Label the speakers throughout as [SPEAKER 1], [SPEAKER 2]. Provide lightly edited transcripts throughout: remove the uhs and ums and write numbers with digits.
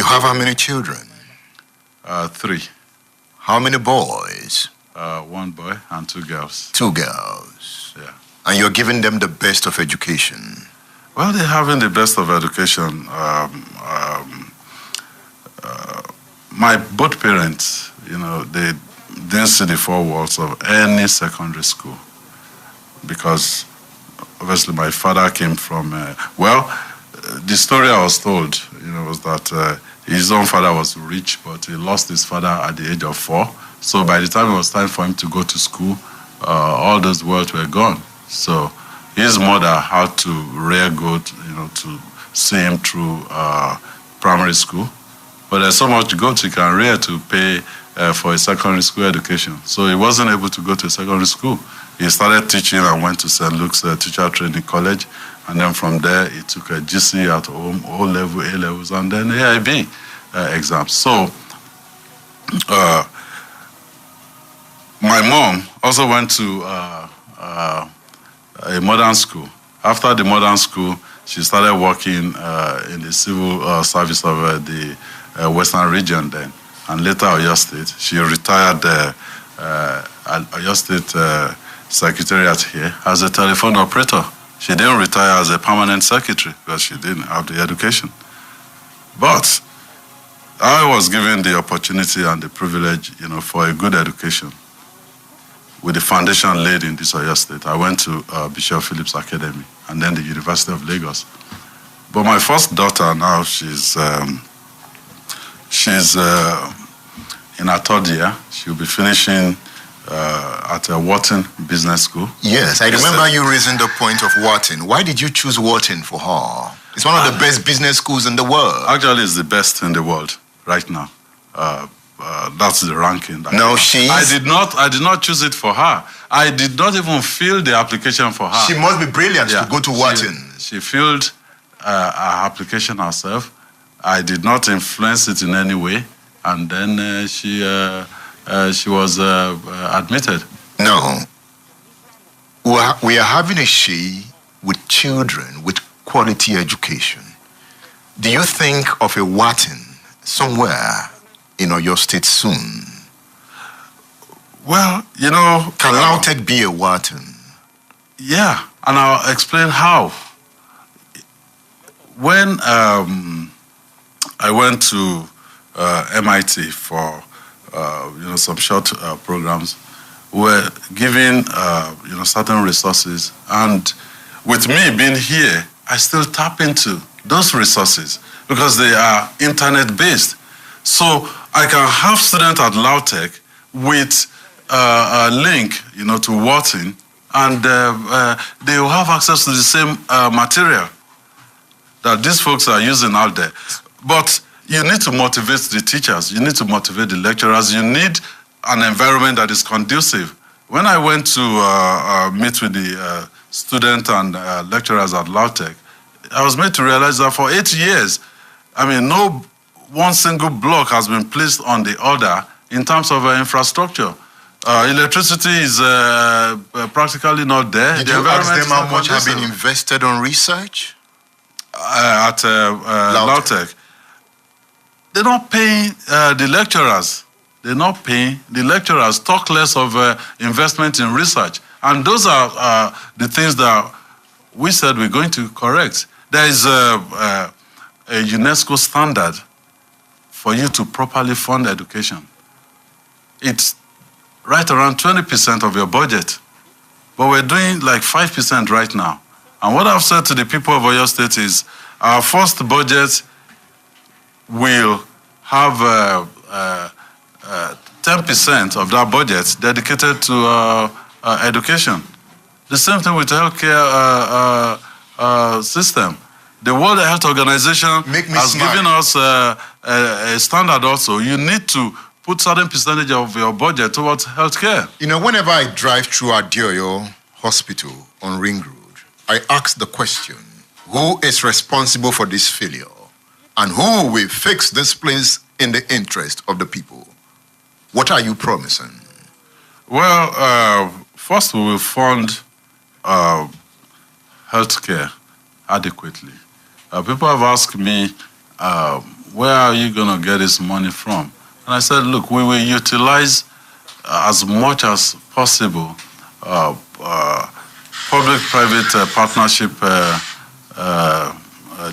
[SPEAKER 1] have how many children?
[SPEAKER 2] 3.
[SPEAKER 1] How many boys?
[SPEAKER 2] 1 boy and 2 girls.
[SPEAKER 1] 2 girls.
[SPEAKER 2] Yeah.
[SPEAKER 1] And you're giving them the best of education?
[SPEAKER 2] Well, they're having the best of education. My both parents, they didn't see the 4 walls of any secondary school because obviously my father came from, the story I was told, was that his own father was rich, but he lost his father at the age of 4. So by the time it was time for him to go to school, all those wealth were gone. So his mother had to rear goat, to see him through primary school. But there's so much goat he can rear to pay for a secondary school education. So he wasn't able to go to a secondary school. He started teaching and went to St. Luke's Teacher Training College. And then from there, he took a GC at home, O-level, A-levels, and then AIB exams. So my mom also went to a modern school. After the modern school, she started working in the civil service of the Western region then, and later Oyo State. She retired at Oyo State Secretariat here as a telephone operator. She didn't retire as a permanent secretary because she didn't have the education. But I was given the opportunity and the privilege, for a good education with the foundation laid in this Oyo State. I went to Bishop Phillips Academy and then the University of Lagos. But my first daughter now, she's in her 3rd year. She'll be finishing at Wharton Business School.
[SPEAKER 1] Yes, I remember you raising the point of Wharton. Why did you choose Wharton for her? It's one of the best business schools in the world.
[SPEAKER 2] Actually, it's the best in the world right now. That's the ranking.
[SPEAKER 1] No, she
[SPEAKER 2] is. I did not choose it for her. I did not even fill the application for her.
[SPEAKER 1] She must be brilliant to go to Wharton.
[SPEAKER 2] She filled her application herself. I did not influence it in any way. And then she was admitted.
[SPEAKER 1] No. We are having a seyi with children with quality education. Do you think of a Wharton somewhere in Oyo State soon?
[SPEAKER 2] Well,
[SPEAKER 1] Can LAUTECH be a Wharton?
[SPEAKER 2] Yeah, and I'll explain how. When I went to MIT for some short programs, we're given certain resources, and with me being here, I still tap into those resources because they are internet-based. So I can have students at LAUTECH with a link, to Wharton, and they will have access to the same material that these folks are using out there. But you need to motivate the teachers. You need to motivate the lecturers. You need an environment that is conducive. When I went to meet with the students and lecturers at LAUTECH, I was made to realize that for 8 years, no one single block has been placed on the other in terms of infrastructure. Electricity is practically not there.
[SPEAKER 1] Did you ask them how much has been invested on research?
[SPEAKER 2] At LAUTECH. They're not paying the lecturers. They're not paying the lecturers. Talk less of investment in research. And those are the things that we said we're going to correct. There is a UNESCO standard for you to properly fund education. It's right around 20% of your budget. But we're doing like 5% right now. And what I've said to the people of Oyo State is our first budget will have 10% of that budget dedicated to education. The same thing with the healthcare system. The World Health Organization has given us a standard also. You need to put certain percentage of your budget towards healthcare.
[SPEAKER 1] Whenever I drive through Adeoyo Hospital on Ring Road, I ask the question, who is responsible for this failure? And who will fix this place in the interest of the people? What are you promising?
[SPEAKER 2] Well, first we will fund healthcare adequately. People have asked me where are you going to get this money from? And I said, look, we will utilize as much as possible public-private partnership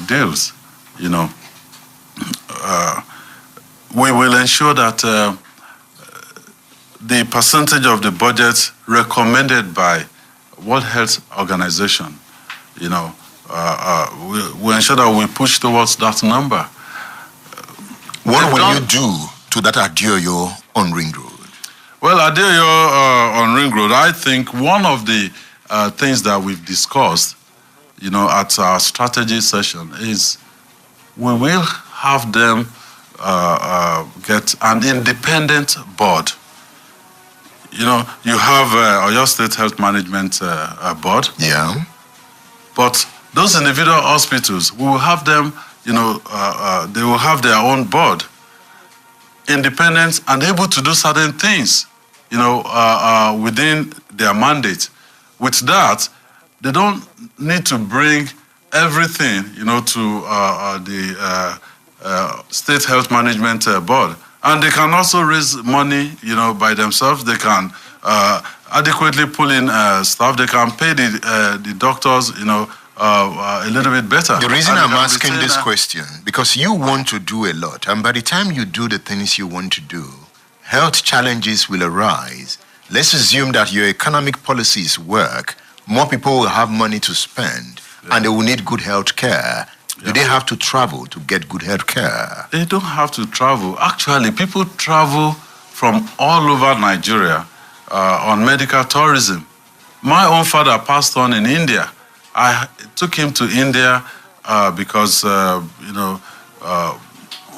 [SPEAKER 2] deals. You know, we will ensure that the percentage of the budget recommended by World Health Organization, you know, we ensure that we push towards that number.
[SPEAKER 1] What will you do to that Adeoyo on Ring Road?
[SPEAKER 2] Well, Adeoyo on Ring Road, I think one of the things that we've discussed, you know, at our strategy session is we will have them get an independent board. You know, you have Oyo State Health Management Board.
[SPEAKER 1] Yeah.
[SPEAKER 2] But those individual hospitals, we will have them, you know, they will have their own board, independent and able to do certain things, you know, within their mandate. With that, they don't need to bring everything, you know, to the State Health Management Board. And they can also raise money, you know, by themselves. They can adequately pull in staff. They can pay the doctors, you know, a little bit better.
[SPEAKER 1] The reason I'm asking this question, because you want to do a lot, and by the time you do the things you want to do, health challenges will arise. Let's assume that your economic policies work. More people will have money to spend, and they will need good health care. Do they have to travel to get good health care?
[SPEAKER 2] They don't have to travel. Actually, people travel from all over Nigeria on medical tourism. My own father passed on in India. I took him to India because, you know,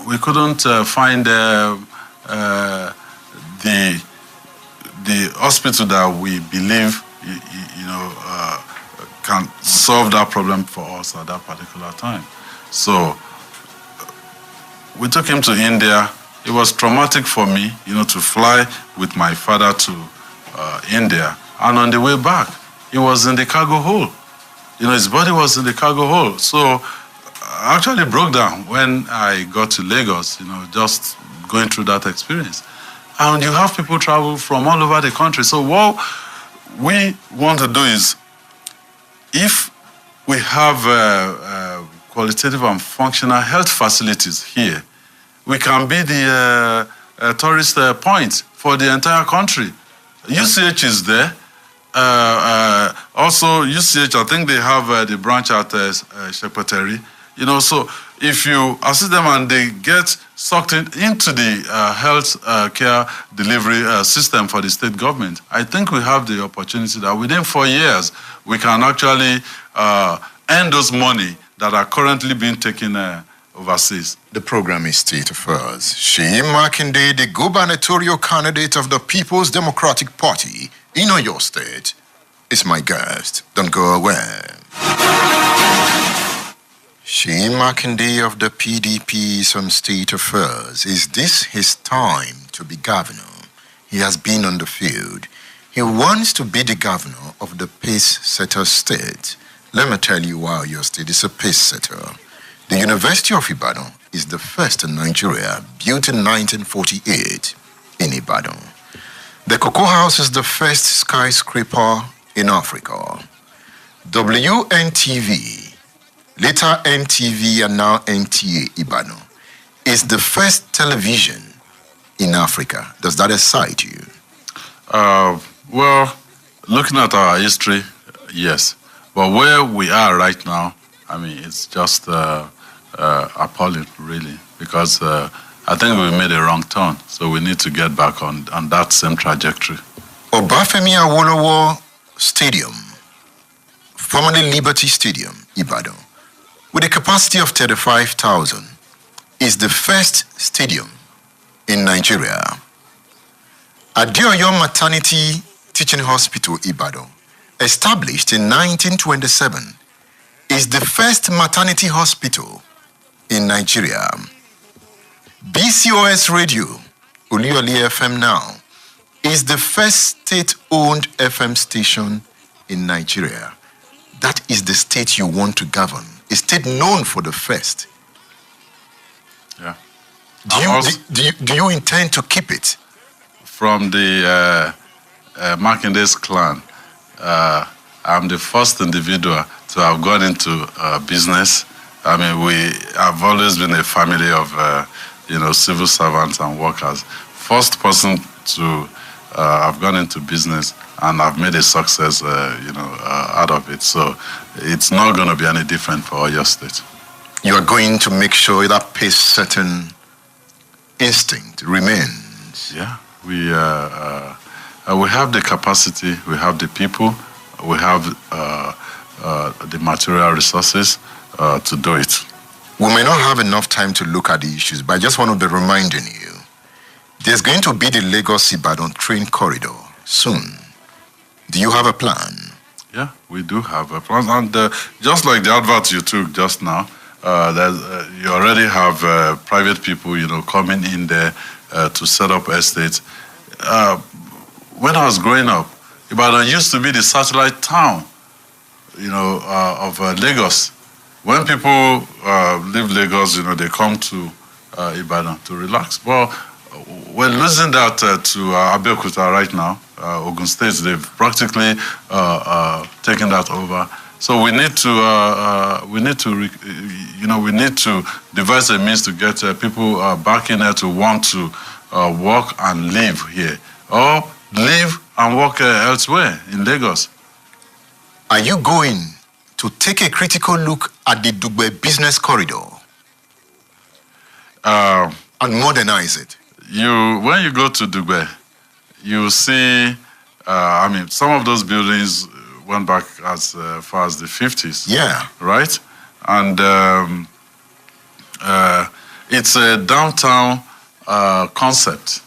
[SPEAKER 2] we couldn't find the hospital that we believe, you know, can solve that problem for us at that particular time. So we took him to India. It was traumatic for me, you know, to fly with my father to India. And on the way back, he was in the cargo hold. You know, his body was in the cargo hold. So I actually broke down when I got to Lagos, you know, just going through that experience. And you have people travel from all over the country. So what we want to do is, if we have qualitative and functional health facilities here, we can be the tourist point for the entire country. UCH is there. Also, UCH, I think they have the branch at Secretary. You know, so if you assist them and they get sucked into the health care delivery system for the state government, I think we have the opportunity that within 4 years, we can actually earn those money that are currently being taken overseas.
[SPEAKER 1] The program is State Affairs. Seyi Makinde, the gubernatorial candidate of the People's Democratic Party in Oyo State, is my guest. Don't go away. Seyi Makinde of the PDP is on State Affairs. Is this his time to be governor? He has been on the field. He wants to be the governor of the pace-setter state. Let me tell you why your state is a pace-setter. The University of Ibadan is the first in Nigeria, built in 1948 in Ibadan. The Cocoa House is the first skyscraper in Africa. WNTV, later NTV and now NTA Ibadan, is the first television in Africa. Does that excite you?
[SPEAKER 2] Well, looking at our history, yes. But where we are right now, I mean, it's just appalling, really, because I think we made a wrong turn. So we need to get back on that same trajectory.
[SPEAKER 1] Obafemi Awolowo Stadium, formerly Liberty Stadium, Ibadan, with a capacity of 35,000, is the first stadium in Nigeria. Adeoyo Maternity Teaching Hospital, Ibadan, established in 1927, is the first maternity hospital in Nigeria. BCOS Radio, Oluyole FM now, is the first state-owned FM station in Nigeria. That is the state you want to govern, a state known for the first.
[SPEAKER 2] Yeah.
[SPEAKER 1] Do you intend to keep it?
[SPEAKER 2] From the Makinde's clan, I'm the first individual to have gone into business. I mean, we have always been a family of, civil servants and workers. First person to have gone into business, and I've made a success, out of it. So it's not going to be any different for Oyo State.
[SPEAKER 1] You are going to make sure that pace certain instinct remains.
[SPEAKER 2] Yeah, we have the capacity, we have the people, we have the material resources to do it.
[SPEAKER 1] We may not have enough time to look at the issues, but I just want to be reminding you, there's going to be the Lagos-Ibadan train corridor soon. Do you have a plan?
[SPEAKER 2] Yeah, we do have a plan. And just like the advert you took just now, you already have private people, coming in there to set up estates. When I was growing up, Ibadan used to be the satellite town, of Lagos. When people leave Lagos, they come to Ibadan to relax. But we're losing that to Abeokuta right now. Ogun State, they've practically taken that over. So we need to devise a means to get people back in there to want to work and live here, or live and work elsewhere in Lagos.
[SPEAKER 1] Are you going to take a critical look at the Dugbe business corridor and modernize it?
[SPEAKER 2] When you go to Dugbe, you see, some of those buildings went back as far as the 50s.
[SPEAKER 1] Yeah.
[SPEAKER 2] Right? And it's a downtown concept.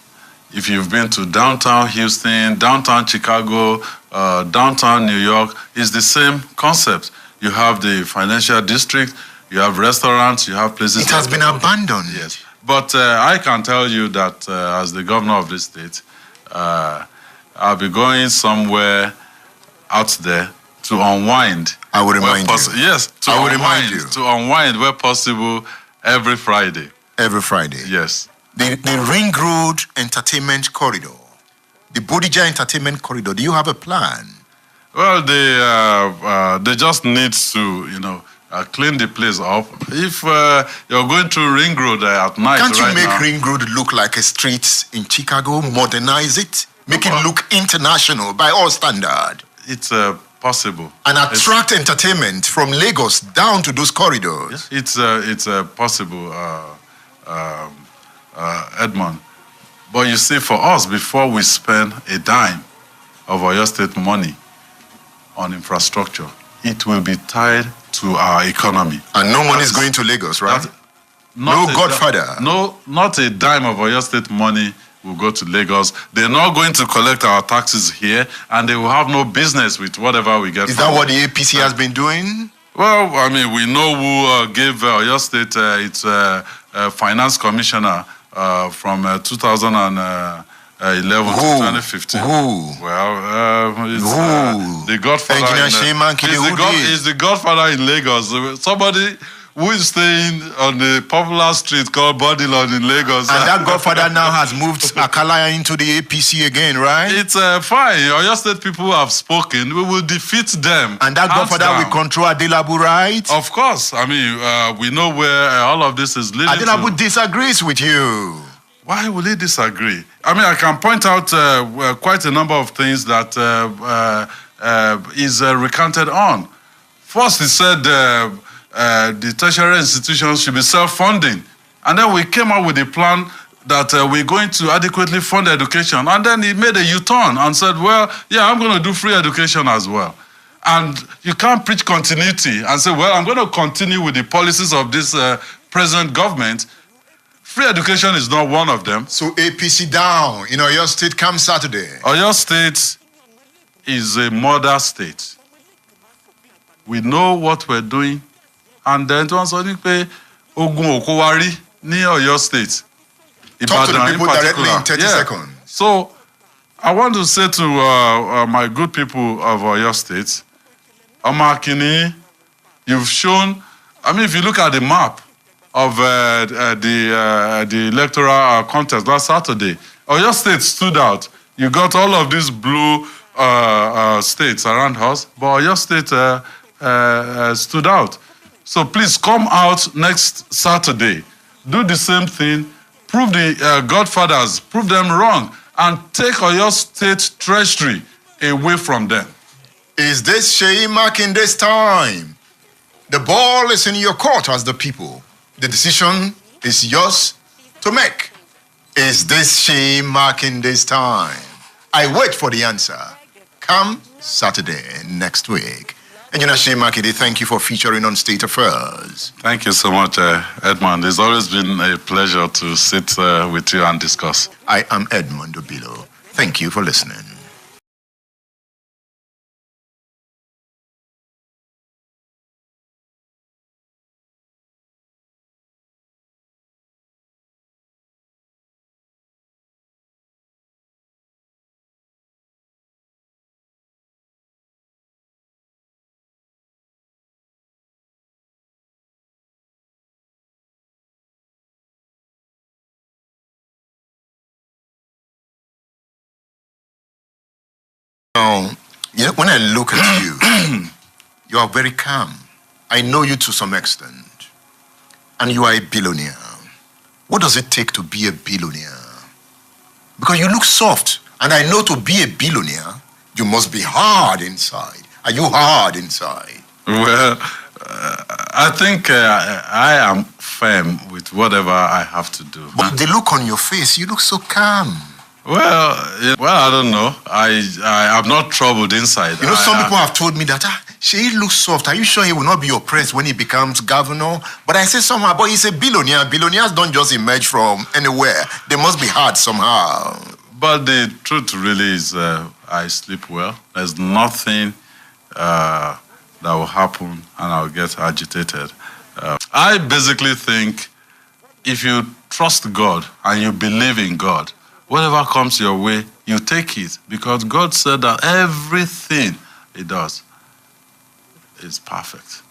[SPEAKER 2] If you've been to downtown Houston, downtown Chicago, downtown New York, it's the same concept. You have the financial district, you have restaurants, you have places.
[SPEAKER 1] It has been abandoned.
[SPEAKER 2] Yes. But I can tell you that as the governor of this state, I'll be going somewhere out there to unwind.
[SPEAKER 1] I will remind you.
[SPEAKER 2] Yes,
[SPEAKER 1] I will remind you.
[SPEAKER 2] To unwind where possible every Friday.
[SPEAKER 1] Every Friday.
[SPEAKER 2] Yes.
[SPEAKER 1] The Ring Road Entertainment Corridor, the Bodija Entertainment Corridor, do you have a plan?
[SPEAKER 2] Well, they just need to, clean the place up. If you're going through Ring Road at night,
[SPEAKER 1] can't you
[SPEAKER 2] right
[SPEAKER 1] make
[SPEAKER 2] now,
[SPEAKER 1] Ring Road look like a street in Chicago, modernize it, make it look international by all standard?
[SPEAKER 2] It's possible.
[SPEAKER 1] And attract entertainment from Lagos down to those corridors.
[SPEAKER 2] It's possible, Edmund. But you see, for us, before we spend a dime of Oyo State money on infrastructure, it will be tied to our economy.
[SPEAKER 1] And no money is going to Lagos, right? No godfather.
[SPEAKER 2] Not a dime of Oyo State money will go to Lagos. They're not going to collect our taxes here, and they will have no business with whatever we get.
[SPEAKER 1] Is that what the APC has been doing?
[SPEAKER 2] Well, we know who gave Oyo State its finance commissioner from 2011 to 2015.
[SPEAKER 1] Who?
[SPEAKER 2] Well, it's the godfather. He's the godfather in Lagos. Somebody who is staying on the popular street called Bodilon in Lagos.
[SPEAKER 1] And that godfather now has moved Akalaya into the APC again, right?
[SPEAKER 2] It's fine. Oyo State people have spoken. We will defeat them.
[SPEAKER 1] And that godfather will control Adelabu, right?
[SPEAKER 2] Of course. We know where all of this is leading
[SPEAKER 1] Adelabu disagrees with you.
[SPEAKER 2] Why will he disagree? I can point out quite a number of things that is recanted on. First, he said the tertiary institutions should be self-funding. And then we came up with a plan that we're going to adequately fund education. And then he made a U-turn and said, well, yeah, I'm going to do free education as well. And you can't preach continuity and say, well, I'm going to continue with the policies of this present government. Free education is not one of them.
[SPEAKER 1] So APC down in Oyo State come Saturday.
[SPEAKER 2] Oyo State is a model state. We know what we're doing. And then to answer Ogun Okowari near Oyo State.
[SPEAKER 1] Talk to the people directly in 30 seconds.
[SPEAKER 2] So I want to say to my good people of Oyo State, Amakini, you've shown, if you look at the map, of the electoral contest last Saturday. Oyo State stood out. You got all of these blue states around us, but Oyo State stood out. So please come out next Saturday. Do the same thing. Prove the godfathers, prove them wrong, and take Oyo State treasury away from them.
[SPEAKER 1] Is this Seyi Makinde's time? The ball is in your court as the people. The decision is yours to make. Is this Seyi Makinde's time? I wait for the answer. Come Saturday next week. Engineer Seyi Makinde, thank you for featuring on State Affairs.
[SPEAKER 2] Thank you so much, Edmund. It's always been a pleasure to sit with you and discuss.
[SPEAKER 1] I am Edmund Obilo. Thank you for listening. Now, when I look at you, you are very calm. I know you to some extent. And you are a billionaire. What does it take to be a billionaire? Because you look soft. And I know to be a billionaire, you must be hard inside. Are you hard inside?
[SPEAKER 2] Well, I think I am firm with whatever I have to do.
[SPEAKER 1] But the look on your face, you look so calm.
[SPEAKER 2] Well, I don't know. I'm not troubled inside.
[SPEAKER 1] You know, some people have told me that, Seyi looks soft. Are you sure he will not be oppressed when he becomes governor? But I say somehow, but he's a billionaire. Billionaires don't just emerge from anywhere. They must be hard somehow.
[SPEAKER 2] But the truth really is I sleep well. There's nothing that will happen and I'll get agitated. I basically think if you trust God and you believe in God, whatever comes your way, you take it. Because God said that everything He does is perfect.